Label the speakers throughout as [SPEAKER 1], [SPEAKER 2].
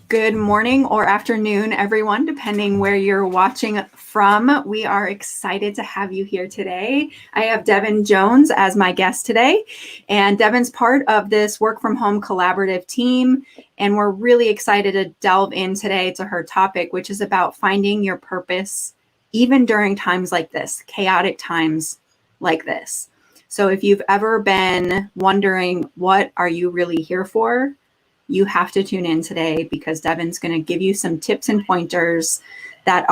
[SPEAKER 1] Good morning or afternoon, everyone, depending where you're watching from. We are excited to have you here today. I have Devin Jones as my guest today, and Devin's part of this work from home collaborative team. And we're really excited to delve in today to her topic, which is about finding your purpose, even during times like this, chaotic times like this. So if you've ever been wondering, what are you really here for? You have to tune in today because Devin's going to give you some tips and pointers that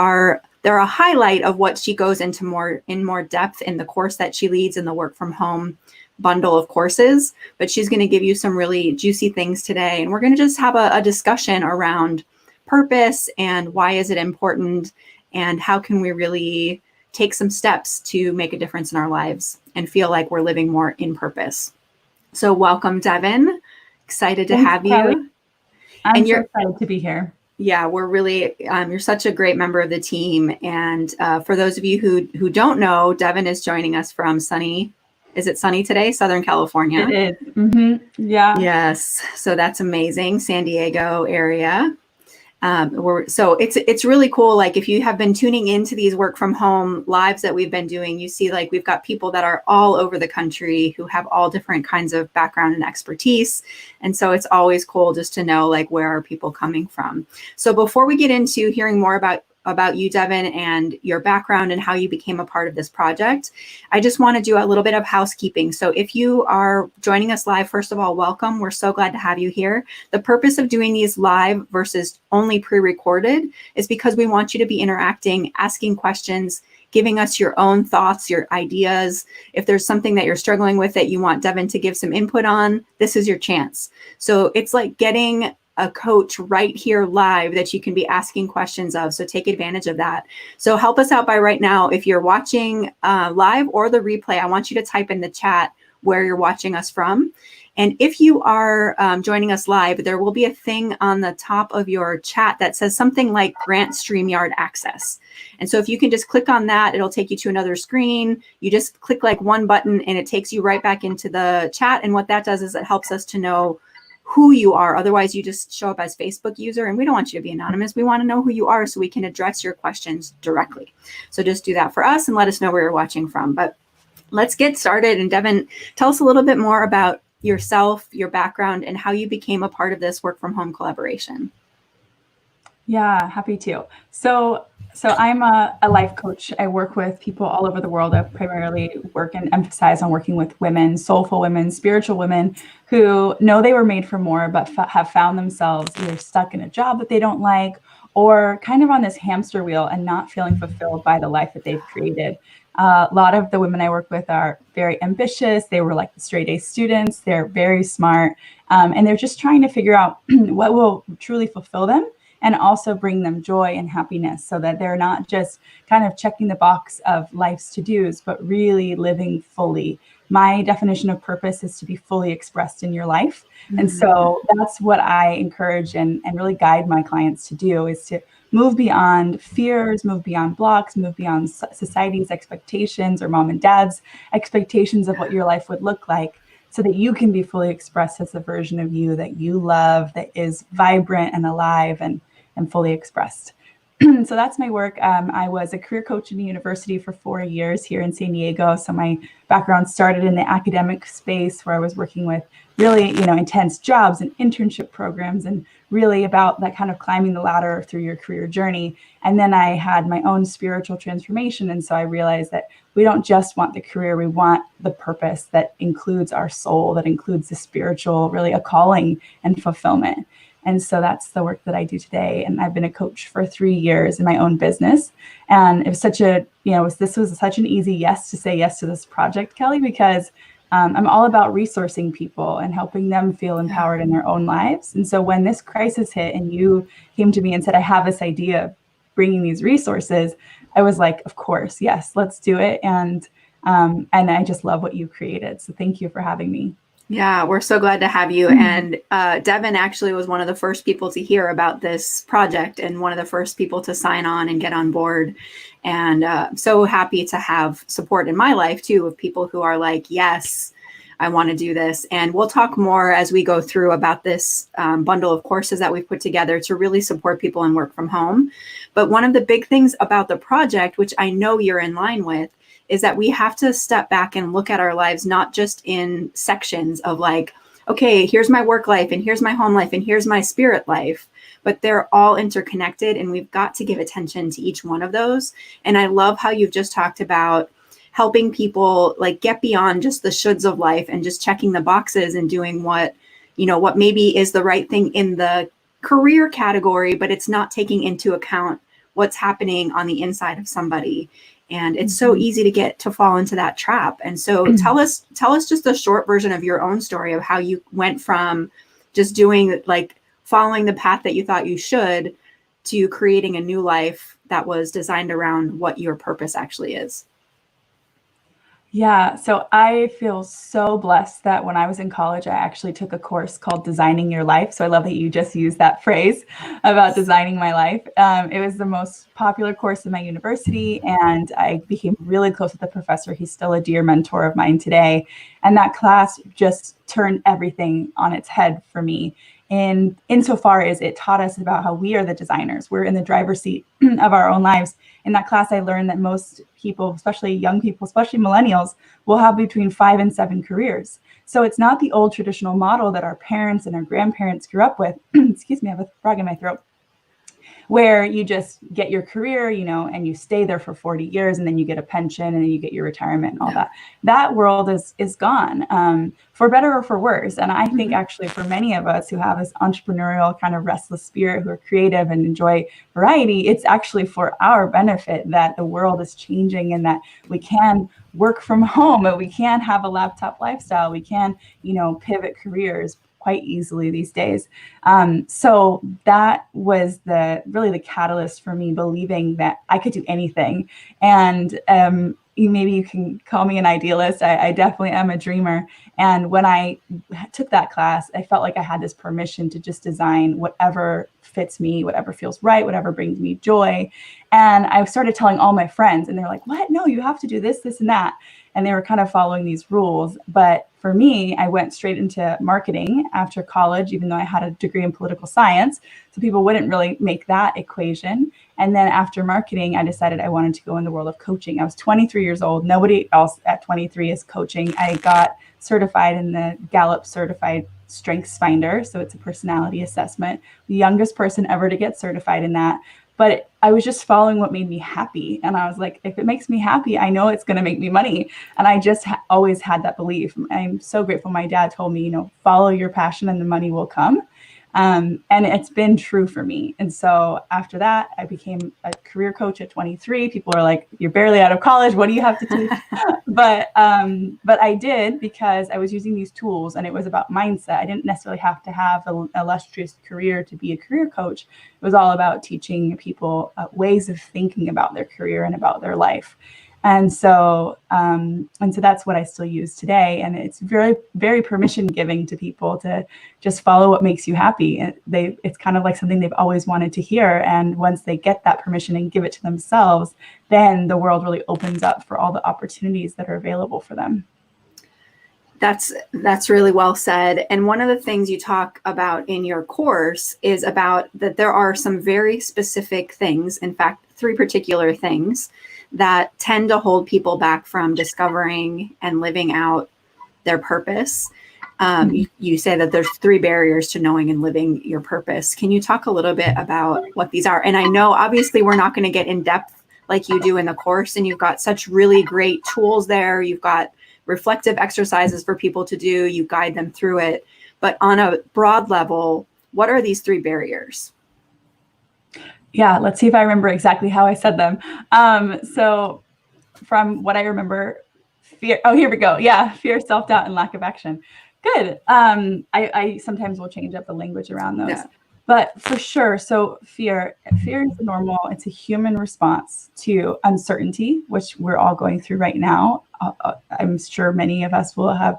[SPEAKER 1] they're a highlight of what she goes into more depth in the course that she leads in the work from home bundle of courses. But she's going to give you some really juicy things today. And we're going to just have a discussion around purpose and why is it important and how can we really take some steps to make a difference in our lives and feel like we're living more in purpose. So welcome, Devin. Excited to have you.
[SPEAKER 2] Kelly. I'm so excited to be here.
[SPEAKER 1] Yeah, we're really, you're such a great member of the team. And for those of you who don't know, Devin is joining us from is it sunny today? Southern California.
[SPEAKER 2] It is. Mm-hmm. Yeah.
[SPEAKER 1] Yes. So that's amazing. San Diego area. So it's really cool. Like if you have been tuning into these work from home lives that we've been doing, you see like we've got people that are all over the country who have all different kinds of background and expertise. And so it's always cool just to know like where are people coming from. So before we get into hearing more about you, Devin, and your background and how you became a part of this project, I just want to do a little bit of housekeeping. So if you are joining us live, first of all, welcome. We're so glad to have you here. The purpose of doing these live versus only pre-recorded is because we want you to be interacting, asking questions, giving us your own thoughts, your ideas. If there's something that you're struggling with that you want Devin to give some input on, this is your chance. So it's like getting a coach right here live that you can be asking questions of. So take advantage of that. So help us out by right now. If you're watching live or the replay, I want you to type in the chat where you're watching us from. And if you are joining us live, there will be a thing on the top of your chat that says something like grant StreamYard access. And so if you can just click on that, it'll take you to another screen. You just click like one button and it takes you right back into the chat. And what that does is it helps us to know who you are. Otherwise, you just show up as Facebook user, and we don't want you to be anonymous. We want to know who you are so we can address your questions directly. So just do that for us and let us know where you're watching from. But let's get started. And Devin, tell us a little bit more about yourself, your background, and how you became a part of this work from home collaboration.
[SPEAKER 2] Yeah, happy to. So I'm a life coach. I work with people all over the world. I primarily work and emphasize on working with women, soulful women, spiritual women who know they were made for more, but have found themselves either stuck in a job that they don't like or kind of on this hamster wheel and not feeling fulfilled by the life that they've created. A lot of the women I work with are very ambitious. They were like the straight A students. They're very smart. And they're just trying to figure out what will truly fulfill them and also bring them joy and happiness so that they're not just kind of checking the box of life's to-dos, but really living fully. My definition of purpose is to be fully expressed in your life. Mm-hmm. And so that's what I encourage and really guide my clients to do, is to move beyond fears, move beyond blocks, move beyond society's expectations or mom and dad's expectations of what your life would look like, so that you can be fully expressed as the version of you that you love, that is vibrant and alive and fully expressed. So that's my work. I was a career coach in a university for 4 years here in San Diego. So my background started in the academic space where I was working with really, intense jobs and internship programs and really about that kind of climbing the ladder through your career journey. And then I had my own spiritual transformation. And so I realized that we don't just want the career, we want the purpose that includes our soul, that includes the spiritual, really a calling and fulfillment. And so that's the work that I do today. And I've been a coach for 3 years in my own business. And it was such this was such an easy yes to say yes to this project, Kelly, because I'm all about resourcing people and helping them feel empowered in their own lives. And so when this crisis hit and you came to me and said, I have this idea of bringing these resources, I was like, of course, yes, let's do it. And I just love what you created. So thank you for having me.
[SPEAKER 1] Yeah, we're so glad to have you. And Devin actually was one of the first people to hear about this project and one of the first people to sign on and get on board. And so happy to have support in my life too, of people who are like, yes, I want to do this. And we'll talk more as we go through about this bundle of courses that we've put together to really support people in work from home. But one of the big things about the project, which I know you're in line with, is that we have to step back and look at our lives, not just in sections of like, okay, here's my work life and here's my home life and here's my spirit life, but they're all interconnected and we've got to give attention to each one of those. And I love how you've just talked about helping people like get beyond just the shoulds of life and just checking the boxes and doing what, you know, what maybe is the right thing in the career category, but it's not taking into account what's happening on the inside of somebody. And it's so easy to get to fall into that trap. And so tell us just a short version of your own story of how you went from just doing like following the path that you thought you should to creating a new life that was designed around what your purpose actually is.
[SPEAKER 2] Yeah, so I feel so blessed that when I was in college, I actually took a course called Designing Your Life. So I love that you just used that phrase about designing my life. It was the most popular course in my university, and I became really close with the professor. He's still a dear mentor of mine today. And that class just turned everything on its head for me. And insofar as it taught us about how we are the designers, we're in the driver's seat of our own lives. In that class, I learned that most people, especially young people, especially millennials, will have between 5 and 7 careers. So it's not the old traditional model that our parents and our grandparents grew up with. Excuse me, I have a frog in my throat. Where you just get your career, you know, and you stay there for 40 years and then you get a pension and then you get your retirement and all that. That world is gone, for better or for worse. And I think actually for many of us who have this entrepreneurial kind of restless spirit, who are creative and enjoy variety, it's actually for our benefit that the world is changing and that we can work from home and we can have a laptop lifestyle. We can, you know, pivot careers quite easily these days. So that was really the catalyst for me believing that I could do anything. And maybe you can call me an idealist. I definitely am a dreamer. And when I took that class, I felt like I had this permission to just design whatever fits me, whatever feels right, whatever brings me joy. And I started telling all my friends and they're like, what? No, you have to do this, this, and that. And they were kind of following these rules. But for me, I went straight into marketing after college, even though I had a degree in political science. So people wouldn't really make that equation. And then after marketing, I decided I wanted to go in the world of coaching. I was 23 years old. Nobody else at 23 is coaching. I got certified in the Gallup Certified Strengths Finder. So it's a personality assessment, the youngest person ever to get certified in that. But I was just following what made me happy. And I was like, if it makes me happy, I know it's going to make me money. And I just always had that belief. I'm so grateful. My dad told me, you know, follow your passion and the money will come. And it's been true for me. And so after that, I became a career coach at 23. People are like, you're barely out of college. What do you have to teach? But I did because I was using these tools and it was about mindset. I didn't necessarily have to have an illustrious career to be a career coach. It was all about teaching people ways of thinking about their career and about their life. And so that's what I still use today. And it's very, very permission giving to people to just follow what makes you happy. It's kind of like something they've always wanted to hear. And once they get that permission and give it to themselves, then the world really opens up for all the opportunities that are available for them.
[SPEAKER 1] That's really well said. And one of the things you talk about in your course is about that there are some very specific things, in fact, 3 particular things that tend to hold people back from discovering and living out their purpose. You say that there's 3 barriers to knowing and living your purpose. Can you talk a little bit about what these are? And I know obviously we're not going to get in depth like you do in the course, and you've got such really great tools there. You've got reflective exercises for people to do. You guide them through it. But on a broad level, what are these 3 barriers?
[SPEAKER 2] Yeah, let's see if I remember exactly how I said them. So from what I remember, fear. Oh, here we go. Yeah, fear, self-doubt, and lack of action. Good. I sometimes will change up the language around those. Yeah. But for sure, so fear is normal. It's a human response to uncertainty, which we're all going through right now. I'm sure many of us will have,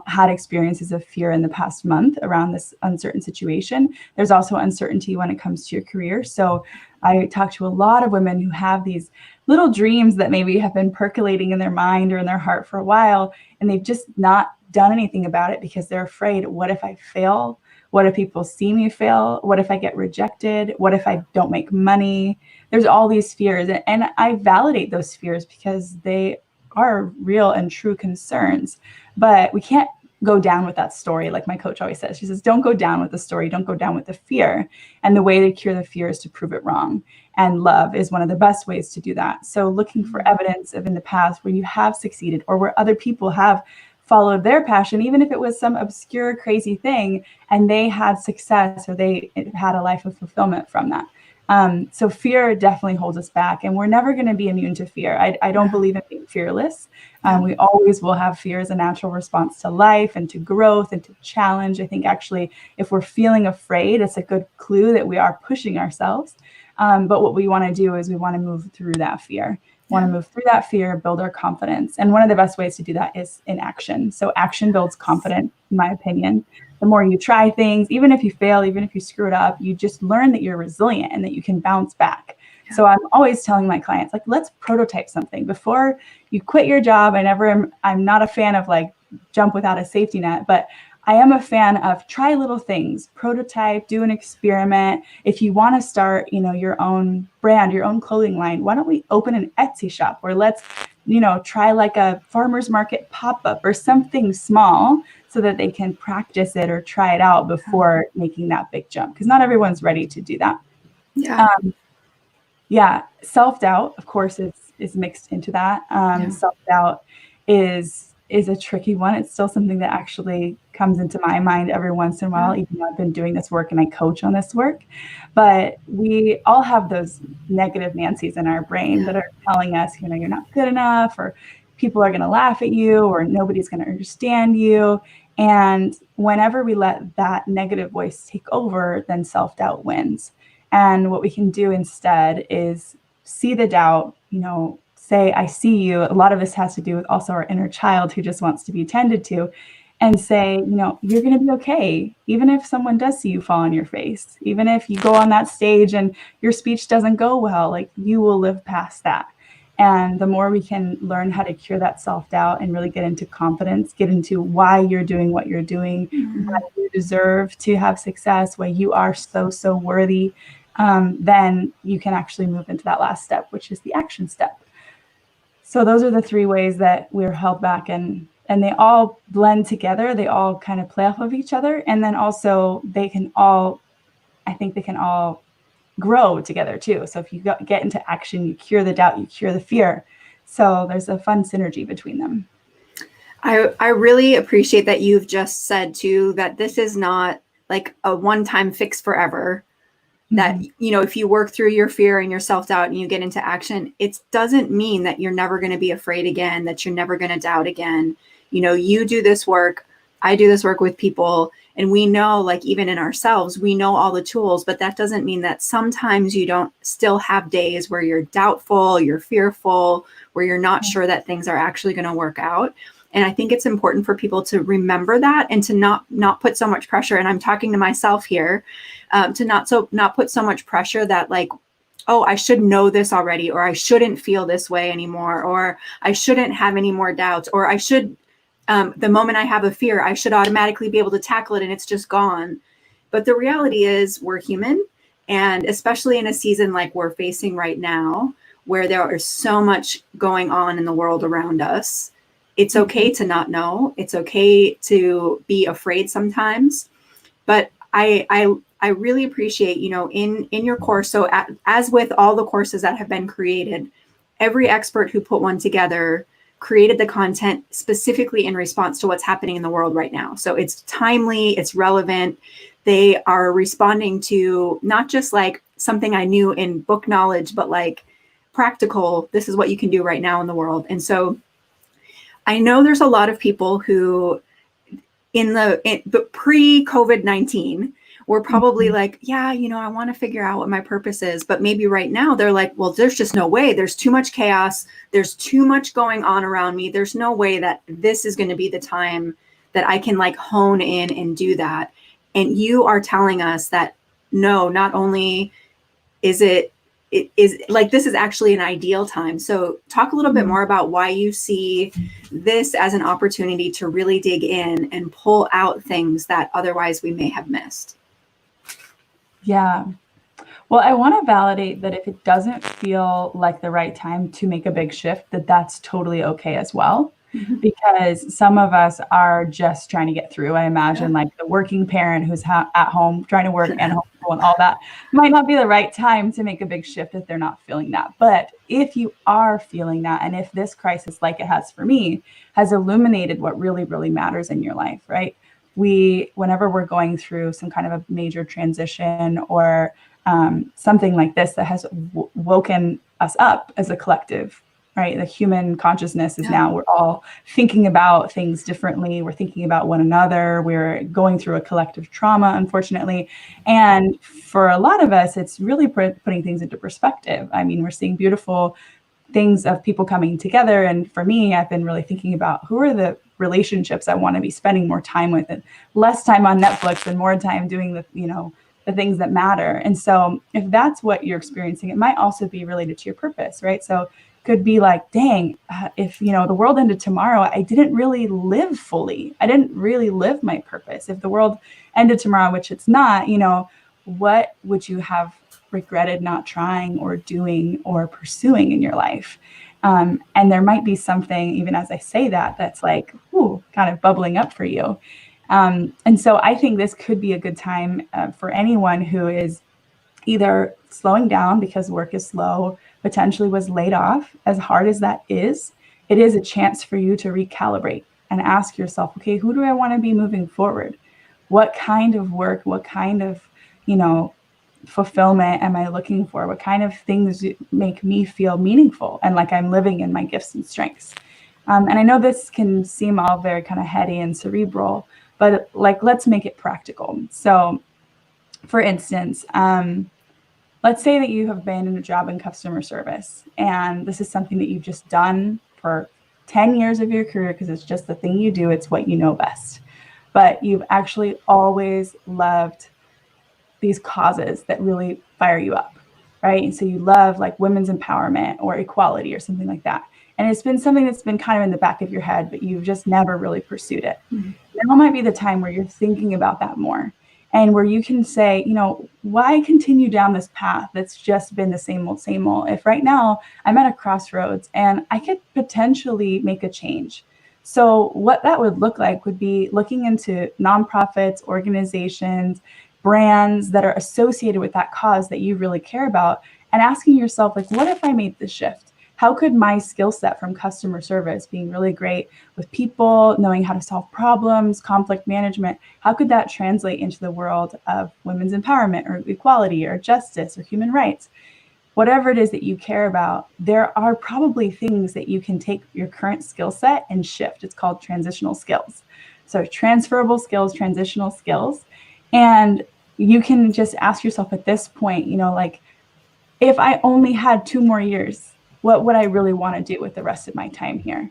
[SPEAKER 2] had experiences of fear in the past month around this uncertain situation. There's also uncertainty when it comes to your career. So I talk to a lot of women who have these little dreams that maybe have been percolating in their mind or in their heart for a while, and they've just not done anything about it because they're afraid, what if I fail? What if people see me fail? What if I get rejected? What if I don't make money? There's all these fears. And I validate those fears because they are real and true concerns. But we can't go down with that story. Like my coach always says, she says, don't go down with the story. Don't go down with the fear. And the way to cure the fear is to prove it wrong. And love is one of the best ways to do that. So looking for evidence of in the past where you have succeeded or where other people have followed their passion, even if it was some obscure, crazy thing, and they had success or they had a life of fulfillment from that. So fear definitely holds us back, and we're never going to be immune to fear. I don't believe in being fearless. We always will have fear as a natural response to life and to growth and to challenge. I think actually, if we're feeling afraid, it's a good clue that we are pushing ourselves. But what we want to do is we want to move through that fear. Want to move through that fear, build our confidence. And one of the best ways to do that is in action. So action builds confidence, in my opinion. The more you try things, even if you fail, even if you screw it up, you just learn that you're resilient and that you can bounce back. Yeah. So I'm always telling my clients, like, let's prototype something before you quit your job. I'm not a fan of like jump without a safety net, but I am a fan of try little things, prototype, do an experiment. If you want to start, your own brand, your own clothing line, why don't we open an Etsy shop or let's, try like a farmer's market pop-up or something small so that they can practice it or try it out before making that big jump. Because not everyone's ready to do that. Yeah. Self-doubt, of course, is mixed into that. Self-doubt is a tricky one. It's still something that actually comes into my mind every once in a while, even though I've been doing this work and I coach on this work. But we all have those negative Nancy's in our brain that are telling us, you're not good enough, or people are going to laugh at you, or nobody's going to understand you. And whenever we let that negative voice take over, then self-doubt wins. And what we can do instead is see the doubt, say, I see you. A lot of this has to do with also our inner child who just wants to be tended to, and say, you're going to be okay. Even if someone does see you fall on your face, even if you go on that stage and your speech doesn't go well, like you will live past that. And the more we can learn how to cure that self-doubt and really get into confidence, get into why you're doing what you're doing, why you deserve to have success, why you are so, so worthy, then you can actually move into that last step, which is the action step. So those are the three ways that we're held back, and they all blend together. They all kind of play off of each other. And then also they can all grow together too. So if you get into action, you cure the doubt, you cure the fear. So there's a fun synergy between them.
[SPEAKER 1] I really appreciate that you've just said too, that this is not like a one-time fix forever. That, if you work through your fear and your self-doubt and you get into action, it doesn't mean that you're never going to be afraid again, that you're never going to doubt again. You do this work, I do this work with people, and we know, like, even in ourselves, we know all the tools, but that doesn't mean that sometimes you don't still have days where you're doubtful, you're fearful, where you're not sure that things are actually going to work out. And I think it's important for people to remember that and to not put so much pressure. And I'm talking to myself here, to not put so much pressure that, like, oh, I should know this already, or I shouldn't feel this way anymore, or I shouldn't have any more doubts, or I should, the moment I have a fear, I should automatically be able to tackle it and it's just gone. But the reality is we're human. And especially in a season like we're facing right now, where there is so much going on in the world around us, it's okay to not know. It's okay to be afraid sometimes. But I really appreciate, in your course. So as with all the courses that have been created, every expert who put one together created the content specifically in response to what's happening in the world right now. So it's timely, it's relevant. They are responding to not just like something I knew in book knowledge, but like practical, this is what you can do right now in the world. And so I know there's a lot of people who but pre-COVID-19 were probably like, yeah, I want to figure out what my purpose is. But maybe right now they're like, well, there's just no way. There's too much chaos. There's too much going on around me. There's no way that this is going to be the time that I can like hone in and do that. And you are telling us that, no, not only is it it is like, this is actually an ideal time. So talk a little bit more about why you see this as an opportunity to really dig in and pull out things that otherwise we may have missed.
[SPEAKER 2] Yeah. Well, I want to validate that if it doesn't feel like the right time to make a big shift, that that's totally okay as well. Because some of us are just trying to get through. I imagine like the working parent who's at home trying to work and homeschool and all that might not be the right time to make a big shift if they're not feeling that. But if you are feeling that, and if this crisis, like it has for me, has illuminated what really, really matters in your life, right? Whenever we're going through some kind of a major transition or something like this that has woken us up as a collective, right? The human consciousness is now, we're all thinking about things differently. We're thinking about one another. We're going through a collective trauma, unfortunately. And for a lot of us, it's really putting things into perspective. I mean, we're seeing beautiful things of people coming together. And for me, I've been really thinking about who are the relationships I want to be spending more time with, and less time on Netflix and more time doing the things that matter. And so if that's what you're experiencing, it might also be related to your purpose, right? So could be like, dang, if the world ended tomorrow, I didn't really live fully. I didn't really live my purpose. If the world ended tomorrow, which it's not, what would you have regretted not trying or doing or pursuing in your life? And there might be something, even as I say that, that's like, ooh, kind of bubbling up for you. And so I think this could be a good time for anyone who is either slowing down because work is slow, potentially was laid off. As hard as that is, it is a chance for you to recalibrate and ask yourself, okay, who do I want to be moving forward? What kind of work, what kind of, fulfillment am I looking for? What kind of things make me feel meaningful and like I'm living in my gifts and strengths? And I know this can seem all very kind of heady and cerebral, but like, let's make it practical. So for instance, let's say that you have been in a job in customer service, and this is something that you've just done for 10 years of your career because it's just the thing you do. It's what you know best. But you've actually always loved these causes that really fire you up, right? And so you love like women's empowerment or equality or something like that. And it's been something that's been kind of in the back of your head, but you've just never really pursued it. Now might be the time where you're thinking about that more, and where you can say, why continue down this path that's just been the same old, if right now I'm at a crossroads and I could potentially make a change. So what that would look like would be looking into nonprofits, organizations, brands that are associated with that cause that you really care about, and asking yourself, like, what if I made this shift? How could my skill set from customer service, being really great with people, knowing how to solve problems, conflict management, how could that translate into the world of women's empowerment or equality or justice or human rights? Whatever it is that you care about, there are probably things that you can take your current skill set and shift. It's called transitional skills. So transferable skills, transitional skills. And you can just ask yourself at this point, like, if I only had 2 more years, what would I really want to do with the rest of my time here?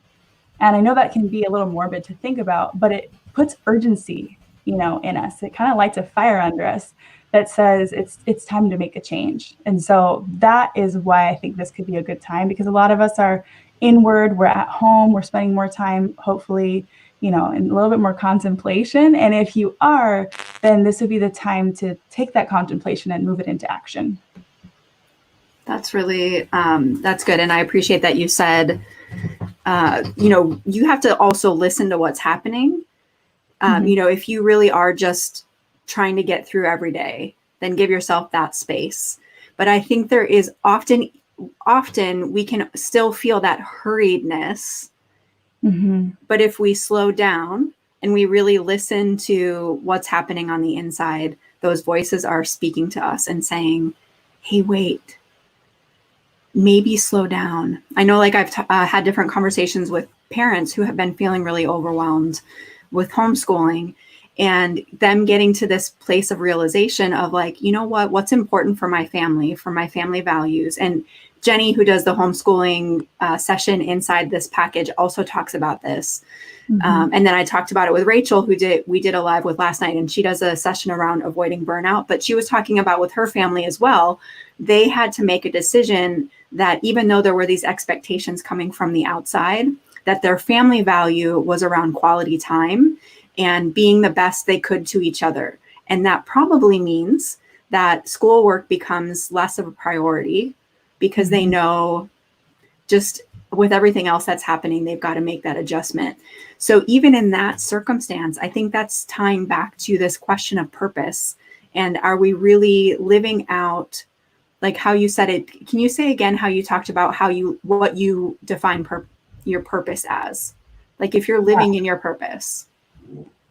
[SPEAKER 2] And I know that can be a little morbid to think about, but it puts urgency, in us. It kind of lights a fire under us that says it's time to make a change. And so that is why I think this could be a good time, because a lot of us are inward, we're at home, we're spending more time, hopefully, in a little bit more contemplation. And if you are, then this would be the time to take that contemplation and move it into action.
[SPEAKER 1] That's really, that's good. And I appreciate that you said, you have to also listen to what's happening. If you really are just trying to get through every day, then give yourself that space. But I think there is often we can still feel that hurriedness. But if we slow down and we really listen to what's happening on the inside, those voices are speaking to us and saying, hey, wait, maybe slow down. I know, like, I've had different conversations with parents who have been feeling really overwhelmed with homeschooling, and them getting to this place of realization of, like, what's important for my family values, and Jenny, who does the homeschooling session inside this package, also talks about this. And then I talked about it with Rachel, we did a live with last night, and she does a session around avoiding burnout. But she was talking about with her family as well. They had to make a decision that even though there were these expectations coming from the outside, that their family value was around quality time and being the best they could to each other. And that probably means that schoolwork becomes less of a priority because they know just with everything else that's happening, they've got to make that adjustment. So even in that circumstance, I think that's tying back to this question of purpose. And are we really living out, like how you said it? Can you say again how you talked about what you define your purpose as? Like if you're living in your purpose.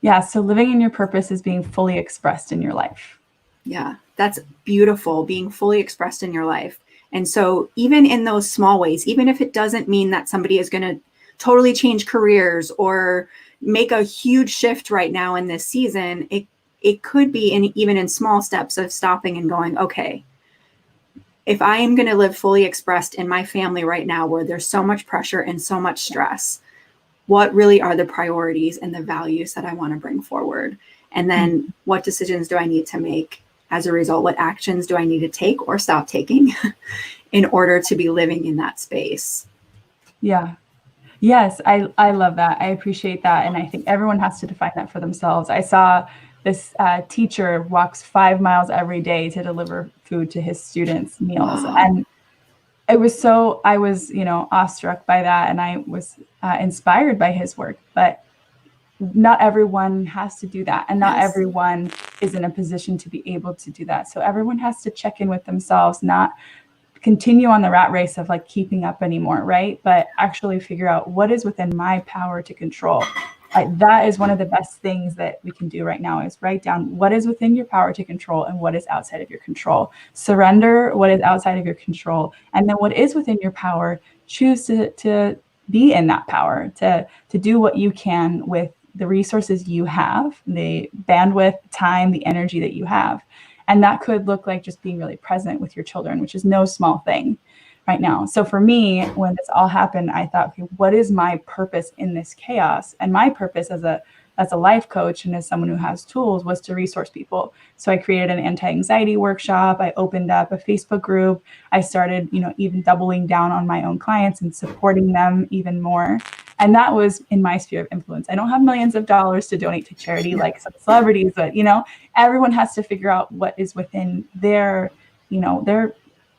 [SPEAKER 2] Yeah. So living in your purpose is being fully expressed in your life.
[SPEAKER 1] Yeah, that's beautiful, being fully expressed in your life. And so even in those small ways, even if it doesn't mean that somebody is going to totally change careers or make a huge shift right now in this season, it could be even in small steps of stopping and going, okay, if I am going to live fully expressed in my family right now, where there's so much pressure and so much stress, what really are the priorities and the values that I want to bring forward? And then what decisions do I need to make as a result? What actions do I need to take or stop taking in order to be living in that space?
[SPEAKER 2] Yeah. Yes, I love that. I appreciate that. And I think everyone has to define that for themselves. I saw this teacher walks 5 miles every day to deliver food to his students' meals.
[SPEAKER 1] Wow.
[SPEAKER 2] And it was I was, awestruck by that. And I was inspired by his work. But not everyone has to do that. And not everyone is in a position to be able to do that. So everyone has to check in with themselves, not continue on the rat race of like keeping up anymore, right? But actually figure out what is within my power to control. That is one of the best things that we can do right now, is write down what is within your power to control and what is outside of your control. Surrender what is outside of your control. And then what is within your power, choose to be in that power, to do what you can with the resources you have, the bandwidth, time, the energy that you have. And that could look like just being really present with your children, which is no small thing right now. So for me, when this all happened, I thought, okay, what is my purpose in this chaos? And my purpose as a life coach and as someone who has tools was to resource people. So I created an anti-anxiety workshop. I opened up a Facebook group. I started, even doubling down on my own clients and supporting them even more. And that was in my sphere of influence. I don't have millions of dollars to donate to charity like some celebrities, but everyone has to figure out what is within their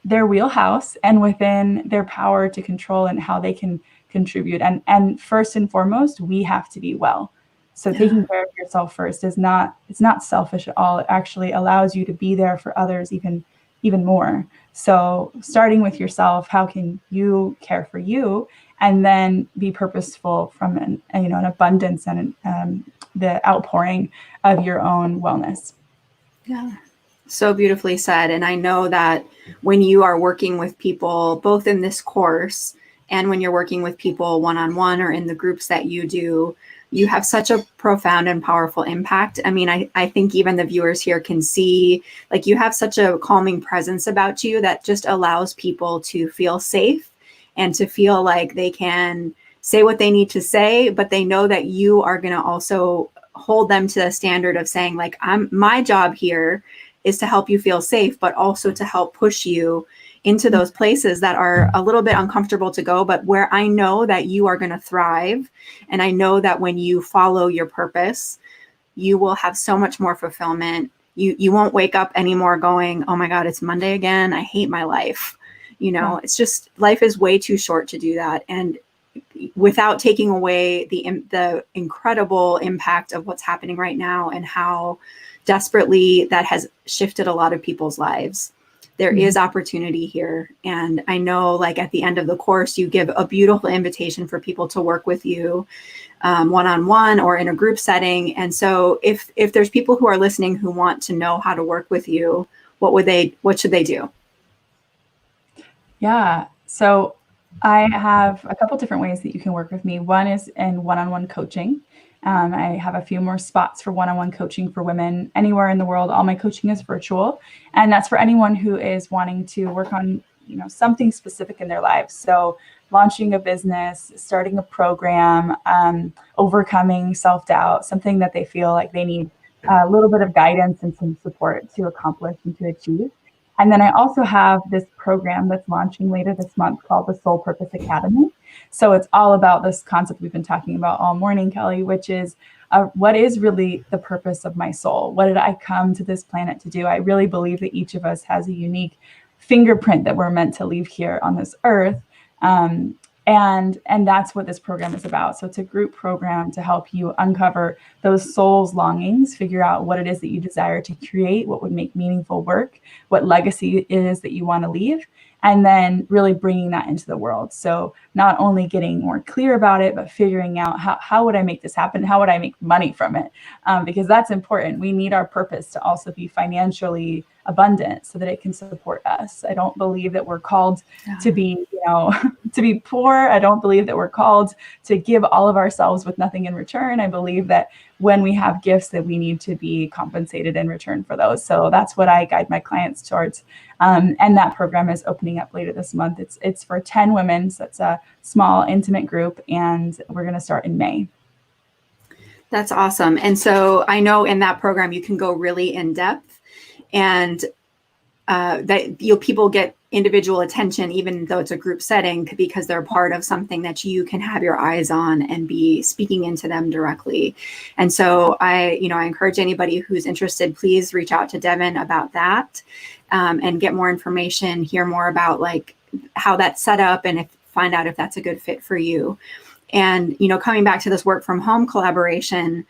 [SPEAKER 2] wheelhouse and within their power to control and how they can contribute. And first and foremost, we have to be well. So taking care of yourself first it's not selfish at all. It actually allows you to be there for others even more. So starting with yourself, how can you care for you? And then be purposeful from an abundance and the outpouring of your own wellness.
[SPEAKER 1] Yeah, so beautifully said. And I know that when you are working with people, both in this course and when you're working with people one-on-one or in the groups that you do, you have such a profound and powerful impact. I mean, I think even the viewers here can see, like, you have such a calming presence about you that just allows people to feel safe and to feel like they can say what they need to say, but they know that you are going to also hold them to the standard of saying, like, my job here is to help you feel safe, but also to help push you into those places that are a little bit uncomfortable to go, but where I know that you are going to thrive. And I know that when you follow your purpose, you will have so much more fulfillment. You won't wake up anymore going, oh my God, it's Monday again. I hate my life. It's just, life is way too short to do that. And without taking away the incredible impact of what's happening right now and how desperately that has shifted a lot of people's lives, there is opportunity here. And I know, like, at the end of the course, you give a beautiful invitation for people to work with you one-on-one or in a group setting. And so if there's people who are listening who want to know how to work with you, what should they do?
[SPEAKER 2] Yeah. So I have a couple different ways that you can work with me. One is in one-on-one coaching. I have a few more spots for one-on-one coaching for women anywhere in the world. All my coaching is virtual. And that's for anyone who is wanting to work on something specific in their lives. So launching a business, starting a program, overcoming self-doubt, something that they feel like they need a little bit of guidance and some support to accomplish and to achieve. And then I also have this program that's launching later this month called the Soul Purpose Academy. So it's all about this concept we've been talking about all morning, Kelly, which is what is really the purpose of my soul? What did I come to this planet to do? I really believe that each of us has a unique fingerprint that we're meant to leave here on this earth. And that's what this program is about. So it's a group program to help you uncover those soul's longings, figure out what it is that you desire to create, what would make meaningful work, what legacy it is that you want to leave, and then really bringing that into the world. So not only getting more clear about it, but figuring out how would I make this happen? How would I make money from it? Because that's important. We need our purpose to also be financially abundant so that it can support us. I don't believe that we're called to be, to be poor. I don't believe that we're called to give all of ourselves with nothing in return. I believe that when we have gifts that we need to be compensated in return for those. So that's what I guide my clients towards. And that program is opening up later this month. It's for 10 women. So it's a small, intimate group, and we're going to start in May.
[SPEAKER 1] That's awesome. And so I know in that program, you can go really in depth, and that people get individual attention, even though it's a group setting, because they're part of something that you can have your eyes on and be speaking into them directly. And so I encourage anybody who's interested, please reach out to Devin about that, and get more information, hear more about like how that's set up, and find out if that's a good fit for you. And, coming back to this work from home collaboration,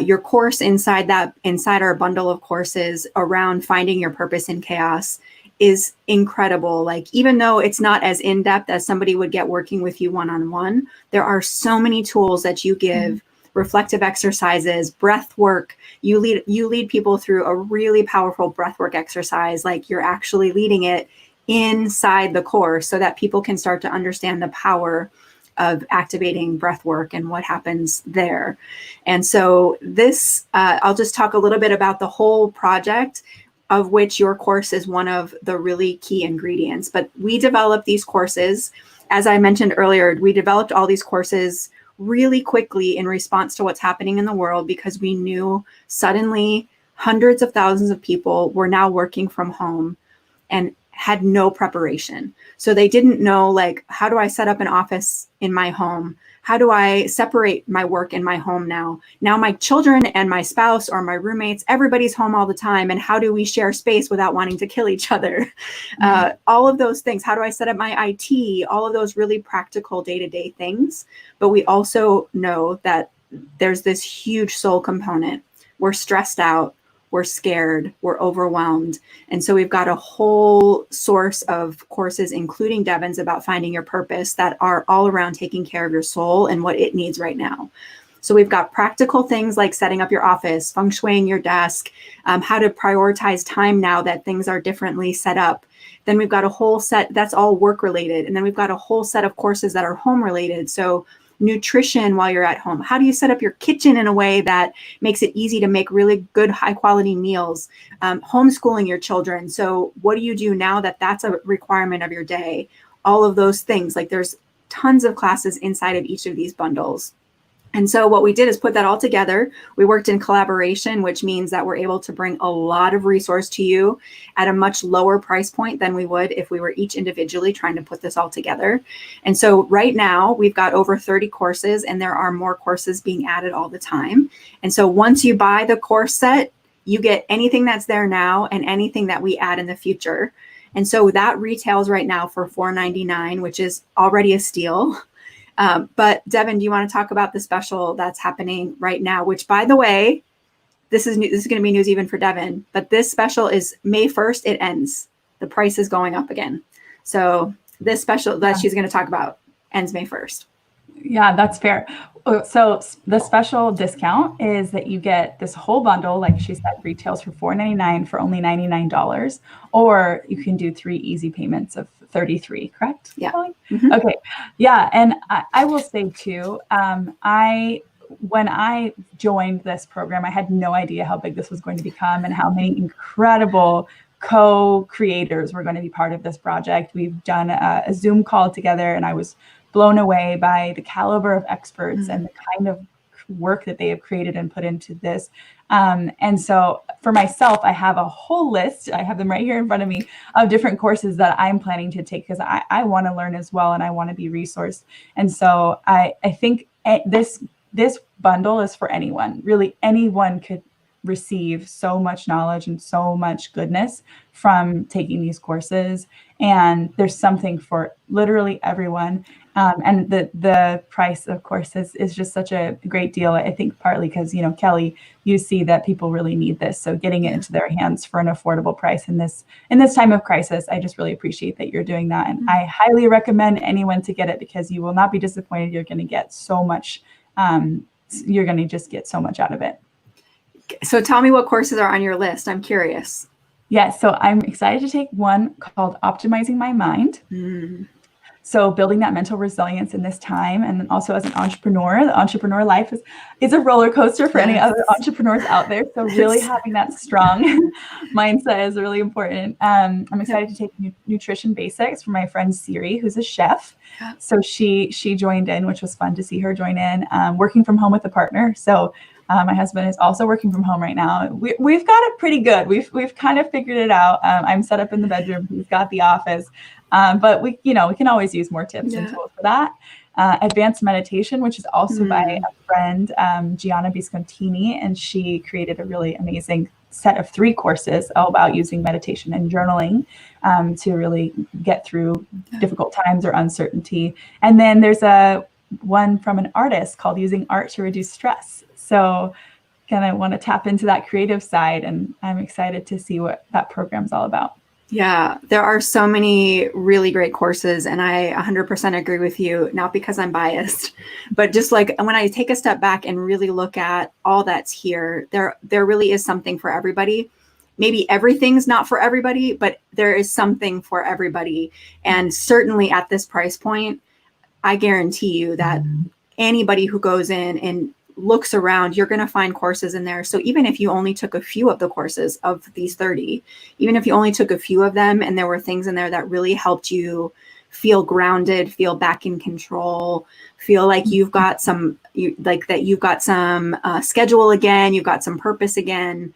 [SPEAKER 1] your course inside our bundle of courses around finding your purpose in chaos is incredible. Like, even though it's not as in-depth as somebody would get working with you one-on-one, there are so many tools that you give, reflective exercises, breath work. You lead people through a really powerful breath work exercise, like you're actually leading it inside the course so that people can start to understand the power of activating breath work and what happens there. And so this, I'll just talk a little bit about the whole project, of which your course is one of the really key ingredients. But we developed these courses, as I mentioned earlier, we developed all these courses really quickly in response to what's happening in the world, because we knew suddenly hundreds of thousands of people were now working from home and had no preparation. So they didn't know, like, how do I set up an office in my home? How do I separate my work in my home now? Now my children and my spouse or my roommates, everybody's home all the time. And how do we share space without wanting to kill each other? All of those things. How do I set up my IT? All of those really practical day-to-day things. But we also know that there's this huge soul component. We're stressed out. We're scared, we're overwhelmed. And so we've got a whole source of courses, including Devin's, about finding your purpose, that are all around taking care of your soul and what it needs right now. So we've got practical things like setting up your office, feng shuiing your desk, how to prioritize time now that things are differently set up. Then we've got a whole set that's all work related. And then we've got a whole set of courses that are home related. So nutrition while you're at home. How do you set up your kitchen in a way that makes it easy to make really good, high quality meals? Homeschooling your children. So what do you do now that that's a requirement of your day? All of those things. Like, there's tons of classes inside of each of these bundles. And so what we did is put that all together. We worked in collaboration, which means that we're able to bring a lot of resource to you at a much lower price point than we would if we were each individually trying to put this all together. And so right now we've got over 30 courses, and there are more courses being added all the time. And so once you buy the course set, you get anything that's there now and anything that we add in the future. And so that retails right now for $4.99, which is already a steal. But Devin, do you want to talk about the special that's happening right now, which, by the way, this is going to be news even for Devin, but this special is May 1st. It ends. The price is going up again. So this special that she's going to talk about ends May 1st.
[SPEAKER 2] Yeah, that's fair. So the special discount is that you get this whole bundle, like she said, retails for $4.99 for only $99, or you can do 3 easy payments of $33, correct?
[SPEAKER 1] Yeah.
[SPEAKER 2] Mm-hmm. Okay. Yeah. And I will say too, when I joined this program, I had no idea how big this was going to become and how many incredible co-creators were going to be part of this project. We've done a Zoom call together, and I was blown away by the caliber of experts and the kind of work that they have created and put into this. And so for myself, I have a whole list. I have them right here in front of me of different courses that I'm planning to take because I want to learn as well, and I want to be resourced. And so I think this bundle is for anyone. Really, anyone could receive so much knowledge and so much goodness from taking these courses. And there's something for literally everyone. And the price, of course, is just such a great deal. I think partly because, Kelly, you see that people really need this. So getting it into their hands for an affordable price in this time of crisis, I just really appreciate that you're doing that. And I highly recommend anyone to get it because you will not be disappointed. You're going to get so much. You're going to just get so much out of it.
[SPEAKER 1] So tell me what courses are on your list. I'm curious.
[SPEAKER 2] Yes. So I'm excited to take one called Optimizing My Mind. So building that mental resilience in this time. And then also as an entrepreneur, the entrepreneur life is a roller coaster for any other entrepreneurs out there. So really having that strong mindset is really important. I'm excited to take nutrition basics from my friend Siri, who's a chef. So she joined in, which was fun to see her join in, working from home with a partner. So my husband is also working from home right now. We've got it pretty good. We've kind of figured it out. I'm set up in the bedroom. He's got the office. But we can always use more tips and tools for that. Advanced meditation, which is also by a friend, Gianna Biscontini, and she created a really amazing set of 3 courses all about using meditation and journaling to really get through difficult times or uncertainty. And then there's one from an artist called Using Art to Reduce Stress. So kind of want to tap into that creative side, and I'm excited to see what that program's all about.
[SPEAKER 1] Yeah, there are so many really great courses, and I 100% agree with you, not because I'm biased, but just like when I take a step back and really look at all that's here, there really is something for everybody. Maybe everything's not for everybody, but there is something for everybody. And certainly at this price point, I guarantee you that anybody who goes in and looks around, you're going to find courses in there. So even if you only took a few of the courses of these 30, even if you only took a few of them and there were things in there that really helped you feel grounded, feel back in control, feel like you've got some schedule again, you've got some purpose again,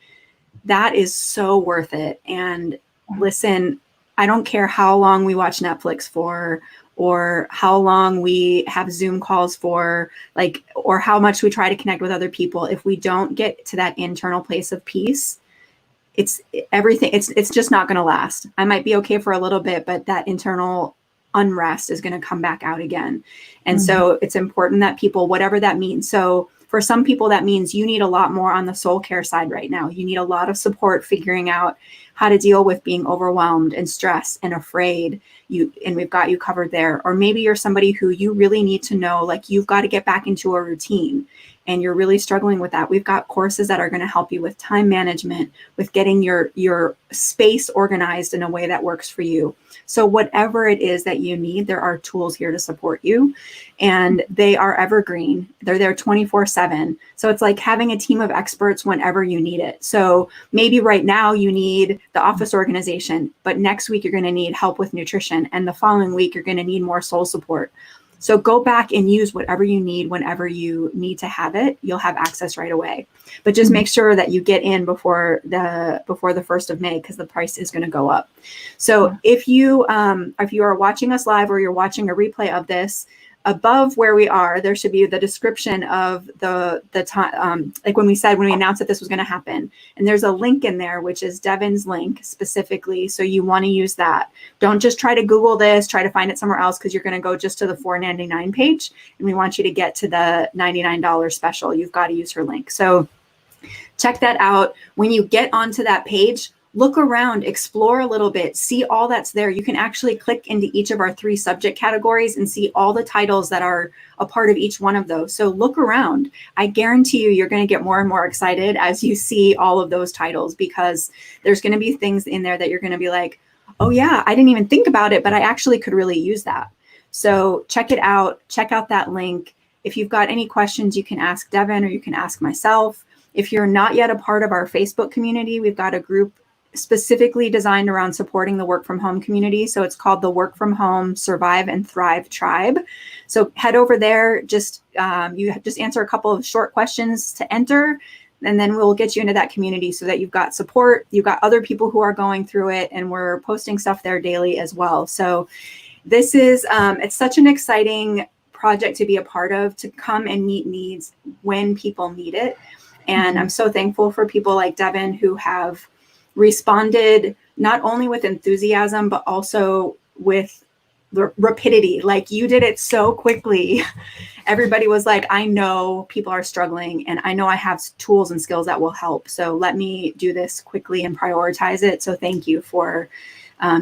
[SPEAKER 1] that is so worth it. And listen, I don't care how long we watch Netflix for, or how long we have Zoom calls for, or how much we try to connect with other people. If we don't get to that internal place of peace, it's just not going to last. I might be okay for a little bit, but that internal unrest is going to come back out again. And so it's important that people, whatever that means. So for some people, that means you need a lot more on the soul care side right now. You need a lot of support figuring out how to deal with being overwhelmed and stressed and afraid. And we've got you covered there. Or maybe you're somebody who you really need to know, like, you've got to get back into a routine and you're really struggling with that. We've got courses that are going to help you with time management, with getting your space organized in a way that works for you. So whatever it is that you need, there are tools here to support you, and they are evergreen. They're there 24/7. So it's like having a team of experts whenever you need it. So maybe right now you need the office organization, but next week you're going to need help with nutrition, and the following week you're going to need more soul support. So go back and use whatever you need whenever you need to have it. You'll have access right away. But just make sure that you get in before the 1st of May, because the price is going to go up. So if you are watching us live or you're watching a replay of this, above where we are, there should be the description of the time, like when we announced that this was going to happen. And there's a link in there, which is Devin's link specifically. So you want to use that. Don't just try to Google this, try to find it somewhere else, because you're going to go just to the $4.99 page. And we want you to get to the $99 special. You've got to use her link. So check that out. When you get onto that page, look around, explore a little bit, see all that's there. You can actually click into each of our 3 subject categories and see all the titles that are a part of each one of those. So look around. I guarantee you're going to get more and more excited as you see all of those titles, because there's going to be things in there that you're going to be like, oh yeah, I didn't even think about it, but I actually could really use that. So check it out. Check out that link. If you've got any questions, you can ask Devin or you can ask myself. If you're not yet a part of our Facebook community, we've got a group specifically designed around supporting the work from home community. So it's called the Work from Home Survive and Thrive Tribe. So head over there, just you just answer a couple of short questions to enter, and then we'll get you into that community so that you've got support, you've got other people who are going through it, and we're posting stuff there daily as well. So this is, it's such an exciting project to be a part of, to come and meet needs when people need it. And I'm so thankful for people like Devin who have responded not only with enthusiasm, but also with rapidity. Like, you did it so quickly. Everybody was like, I know people are struggling, and I know I have tools and skills that will help. So let me do this quickly and prioritize it. So thank you for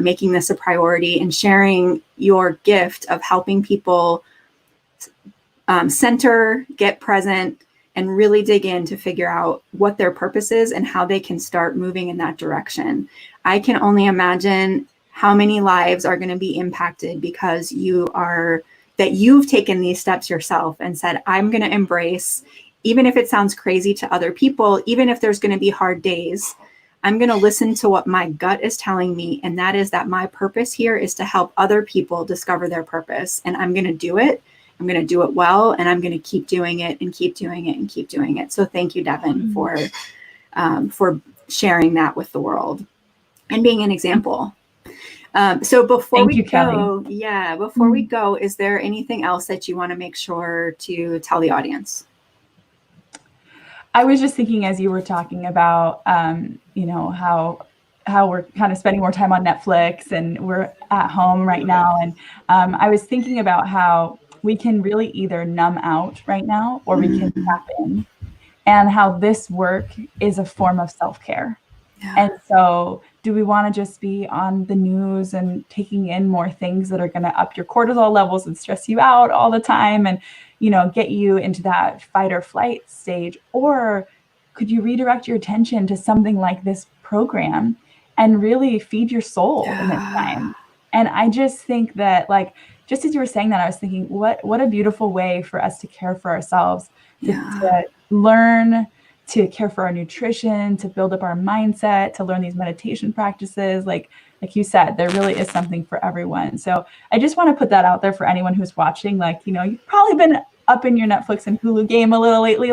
[SPEAKER 1] making this a priority and sharing your gift of helping people center, get present, and really dig in to figure out what their purpose is and how they can start moving in that direction. I can only imagine how many lives are going to be impacted because you've taken these steps yourself and said, I'm going to embrace, even if it sounds crazy to other people, even if there's going to be hard days, I'm going to listen to what my gut is telling me. And that is that my purpose here is to help other people discover their purpose. And I'm going to do it. I'm going to do it well, and I'm going to keep doing it and keep doing it and keep doing it. So thank you, Devin, for sharing that with the world and being an example. So before we go, is there anything else that you want to make sure to tell the audience?
[SPEAKER 2] I was just thinking as you were talking about, how we're kind of spending more time on Netflix and we're at home right now. And I was thinking about how we can really either numb out right now or we can tap in, and how this work is a form of self-care. Yeah. And so do we want to just be on the news and taking in more things that are going to up your cortisol levels and stress you out all the time and, get you into that fight or flight stage? Or could you redirect your attention to something like this program and really feed your soul in this time? And I just think that, just as you were saying that, I was thinking, what a beautiful way for us to care for ourselves, to learn to care for our nutrition, to build up our mindset, to learn these meditation practices. Like you said, there really is something for everyone. So I just want to put that out there for anyone who's watching. You've probably been up in your Netflix and Hulu game a little lately.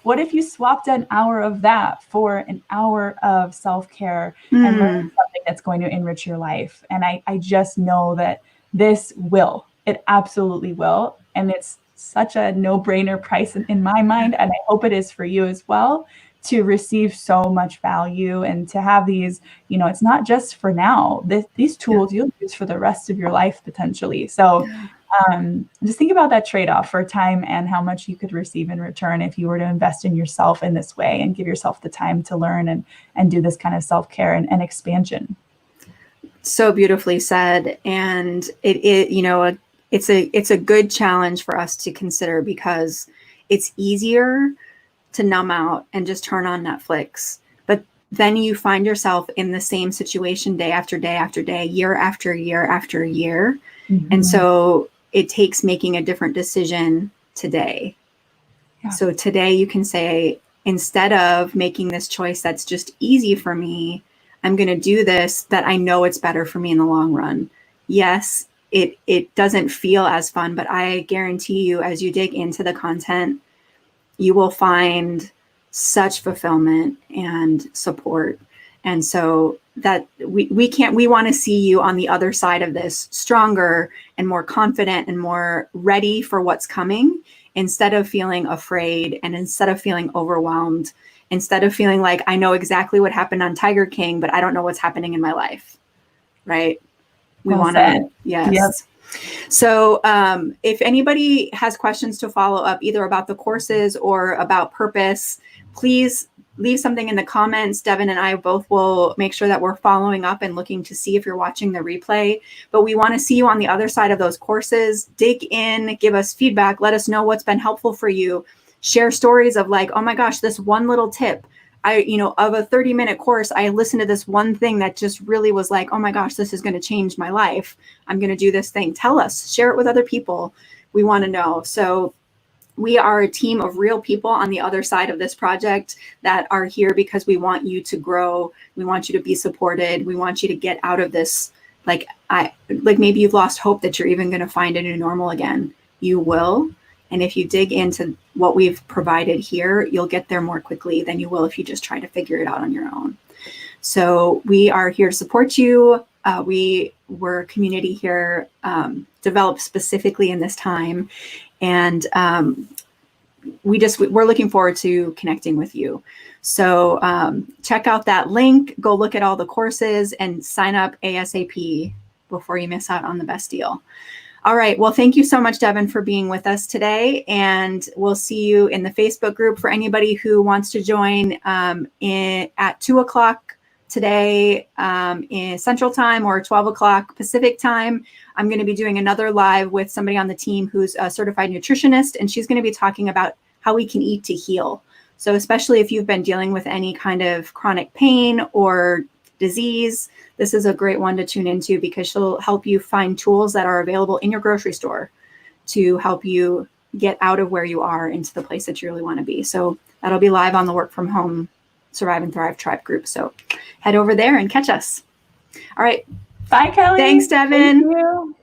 [SPEAKER 2] What if you swapped an hour of that for an hour of self-care and learn something that's going to enrich your life? And I just know that it absolutely will. And it's such a no-brainer price in my mind. And I hope it is for you as well, to receive so much value and to have these, it's not just for now, these tools you'll use for the rest of your life potentially. So just think about that trade-off for time and how much you could receive in return if you were to invest in yourself in this way and give yourself the time to learn and do this kind of self-care and expansion.
[SPEAKER 1] So beautifully said. And it's a good challenge for us to consider, because it's easier to numb out and just turn on Netflix. But then you find yourself in the same situation day after day after day, year after year after year. Mm-hmm. And so it takes making a different decision today. Yeah. So today you can say, instead of making this choice that's just easy for me, I'm going to do this that I know it's better for me in the long run. Yes, it doesn't feel as fun, but I guarantee you, as you dig into the content, you will find such fulfillment and support. And so that we want to see you on the other side of this, stronger and more confident and more ready for what's coming, instead of feeling afraid and instead of feeling overwhelmed, instead of feeling like, I know exactly what happened on Tiger King, but I don't know what's happening in my life. Right? We want to, yes. Yep. So if anybody has questions to follow up, either about the courses or about purpose, please leave something in the comments. Devin and I both will make sure that we're following up and looking to see if you're watching the replay. But we want to see you on the other side of those courses. Dig in, give us feedback, let us know what's been helpful for you. Share stories of oh my gosh, this one little tip. Of a 30-minute course, I listened to this one thing that just really was oh my gosh, this is going to change my life. I'm going to do this thing. Tell us, share it with other people. We want to know. So we are a team of real people on the other side of this project that are here because we want you to grow. We want you to be supported. We want you to get out of this. Like maybe you've lost hope that you're even going to find a new normal again. You will. And if you dig into what we've provided here, you'll get there more quickly than you will if you just try to figure it out on your own. So we are here to support you. We're a community here developed specifically in this time. And we're looking forward to connecting with you. So check out that link, go look at all the courses and sign up ASAP before you miss out on the best deal. All right. Well, thank you so much, Devin, for being with us today. And we'll see you in the Facebook group for anybody who wants to join at 2:00 today in Central Time or 12 o'clock Pacific Time. I'm going to be doing another live with somebody on the team who's a certified nutritionist, and she's going to be talking about how we can eat to heal. So especially if you've been dealing with any kind of chronic pain or disease, this is a great one to tune into because she'll help you find tools that are available in your grocery store to help you get out of where you are into the place that you really want to be. So that'll be live on the Work From Home Survive and Thrive Tribe group. So head over there and catch us. All right.
[SPEAKER 2] Bye, Kelly.
[SPEAKER 1] Thanks, Devin.
[SPEAKER 2] Thank you.